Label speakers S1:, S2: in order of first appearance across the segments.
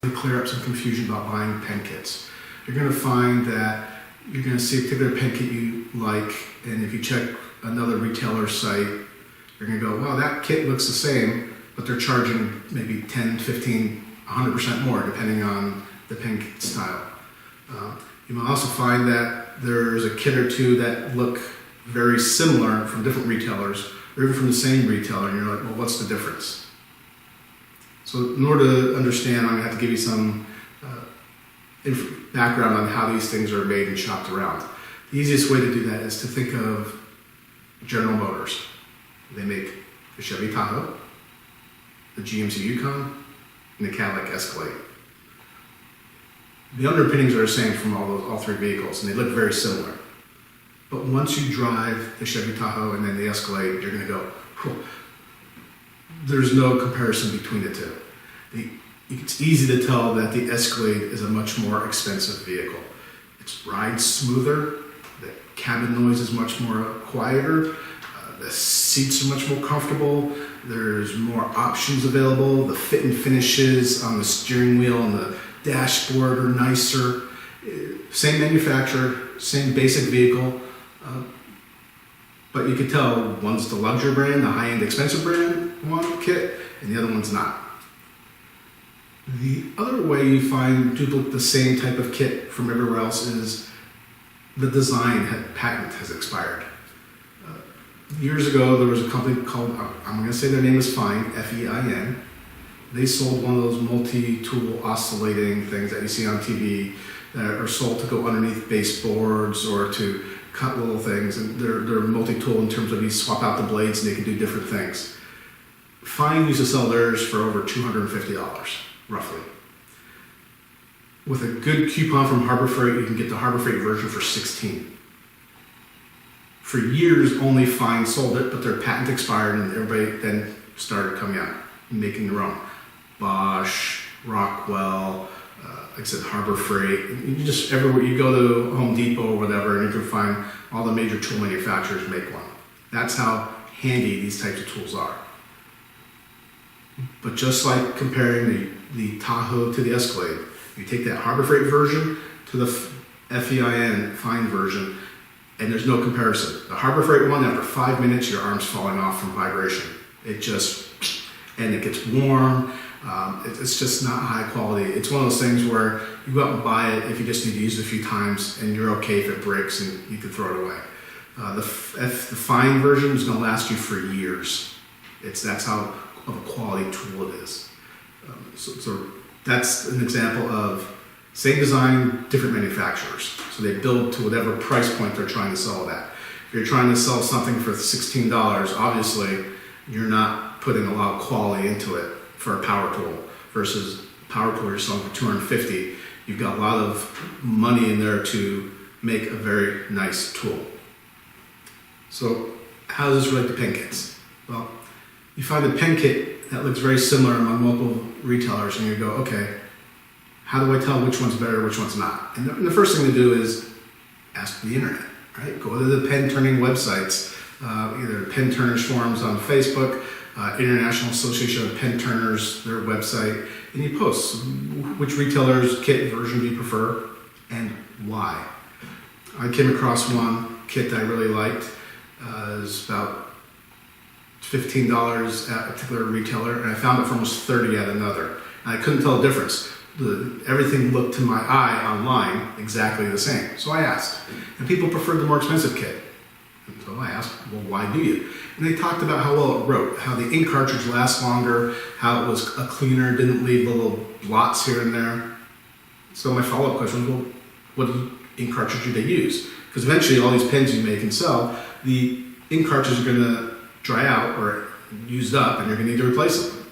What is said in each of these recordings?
S1: To clear up some confusion about buying pen kits. You're going to find that you're going to see a particular pen kit you like, and if you check another retailer's site, you're going to go, well, that kit looks the same, but they're charging maybe 10, 15, 100% more depending on the pen kit style. You might also find that there's a kit or two that look very similar from different retailers, or even from the same retailer, and you're like, well, what's the difference? So in order to understand, I'm going to have to give you some background on how these things are made and shopped around. The easiest way to do that is to think of General Motors. They make the Chevy Tahoe, the GMC Yukon, and the Cadillac Escalade. The underpinnings are the same from all three vehicles, and they look very similar. But once you drive the Chevy Tahoe and then the Escalade, you're going to go, whew, there's no comparison between the two. It's easy to tell that the Escalade is a much more expensive vehicle. It rides smoother, the cabin noise is much more quieter, the seats are much more comfortable, there's more options available, the fit and finishes on the steering wheel and the dashboard are nicer. Same manufacturer, same basic vehicle, but you could tell one's the luxury brand, the high-end expensive brand kit, and the other one's not. The other way you find duplicate the same type of kit from everywhere else is the design patent has expired. Years ago, there was a company called, I'm going to say their name is Fein, F-E-I-N. They sold one of those multi-tool oscillating things that you see on TV that are sold to go underneath baseboards or to cut little things, and they're multi-tool in terms of you swap out the blades and they can do different things. Fein used to sell theirs for over $250, roughly. With a good coupon from Harbor Freight, you can get the Harbor Freight version for $16. For years, only Fein sold it, but their patent expired and everybody then started coming out and making their own. Bosch, Rockwell, like I said, Harbor Freight. You just everywhere you go to Home Depot or whatever, and you can find all the major tool manufacturers make one. That's how handy these types of tools are. But just like comparing the Tahoe to the Escalade, you take that Harbor Freight version to the Fein version, and there's no comparison. The Harbor Freight one, after 5 minutes, your arm's falling off from vibration. And it gets warm. It's just not high quality. It's one of those things where you go out and buy it if you just need to use it a few times, and you're okay if it breaks and you can throw it away. The Fein version is going to last you for years. That's how of a quality tool it is. So that's an example of same design, different manufacturers. So they build to whatever price point they're trying to sell it at. If you're trying to sell something for $16, obviously you're not putting a lot of quality into it for a power tool versus power tool you're selling for $250. You've got a lot of money in there to make a very nice tool. So how does this relate to pen kits? Well, you find a pen kit that looks very similar among multiple retailers, and you go, okay, how do I tell which one's better, which one's not? And the first thing to do is ask the internet, right? Go to the pen turning websites, either Pen Turners forums on Facebook, International Association of Pen Turners, their website, and you post which retailer's kit version do you prefer and why. I came across one kit that I really liked. It was about $15 at a particular retailer, and I found it for almost $30 at another. And I couldn't tell the difference. Everything looked to my eye online exactly the same. So I asked, and people preferred the more expensive kit. And so I asked, well, why do you? And they talked about how well it wrote, how the ink cartridge lasts longer, how it was a cleaner, didn't leave little blots here and there. So my follow-up question was, well, what ink cartridge do they use? Because eventually all these pens you make and sell, the ink cartridges are going to dry out or used up, and you're going to need to replace them.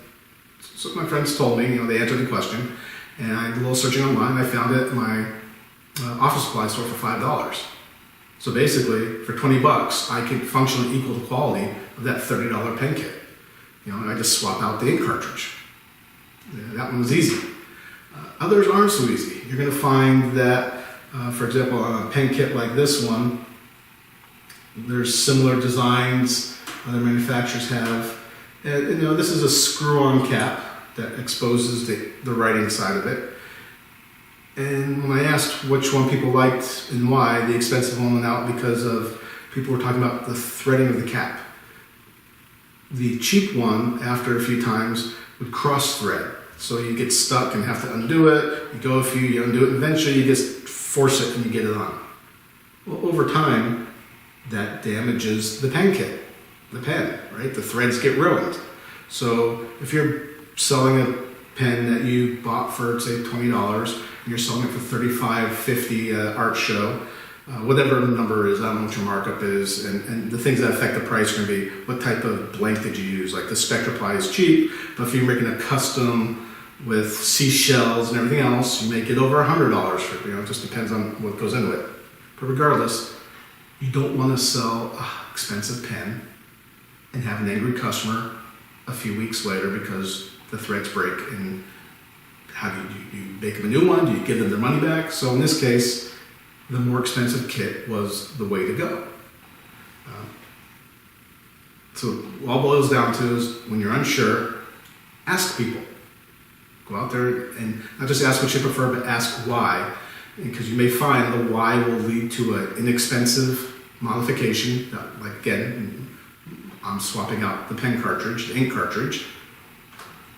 S1: So my friends told me, they answered the question, and I did a little searching online, and I found it in my office supply store for $5. So basically, for $20, I could functionally equal the quality of that $30 pen kit. I just swap out the ink cartridge. That one was easy. Others aren't so easy. You're going to find that, for example, on a pen kit like this one, there's similar designs other manufacturers have. And, this is a screw-on cap that exposes the writing side of it. And when I asked which one people liked and why, the expensive one went out because of people were talking about the threading of the cap. The cheap one, after a few times, would cross thread. So you get stuck and have to undo it. You go a few, you undo it, and eventually you just force it and you get it on. Well, over time, that damages the pen kit, the pen, right? The threads get ruined. So if you're selling a pen that you bought for, say, $20, and you're selling it for $35, $50 art show, whatever the number is, I don't know what your markup is, and the things that affect the price are going to be what type of blank did you use. Like the SpectraPly is cheap, but if you're making a custom with seashells and everything else, you may get over $100 for it. It just depends on what goes into it. But regardless, you don't want to sell an expensive pen and have an angry customer a few weeks later because the threads break. And how do you make them a new one? Do you give them their money back? So in this case, the more expensive kit was the way to go. So all it boils down to is when you're unsure, ask people. Go out there and not just ask what you prefer, but ask why. Because you may find the why will lead to an inexpensive modification. Like again, I'm swapping out the pen cartridge, the ink cartridge.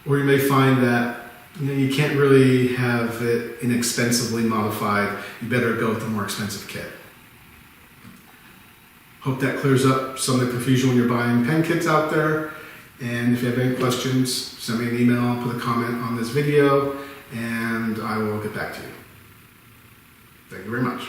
S1: Or you may find that you can't really have it inexpensively modified. You better go with the more expensive kit. Hope that clears up some of the confusion when you're buying pen kits out there. And if you have any questions, send me an email, put a comment on this video, and I will get back to you. Thank you very much.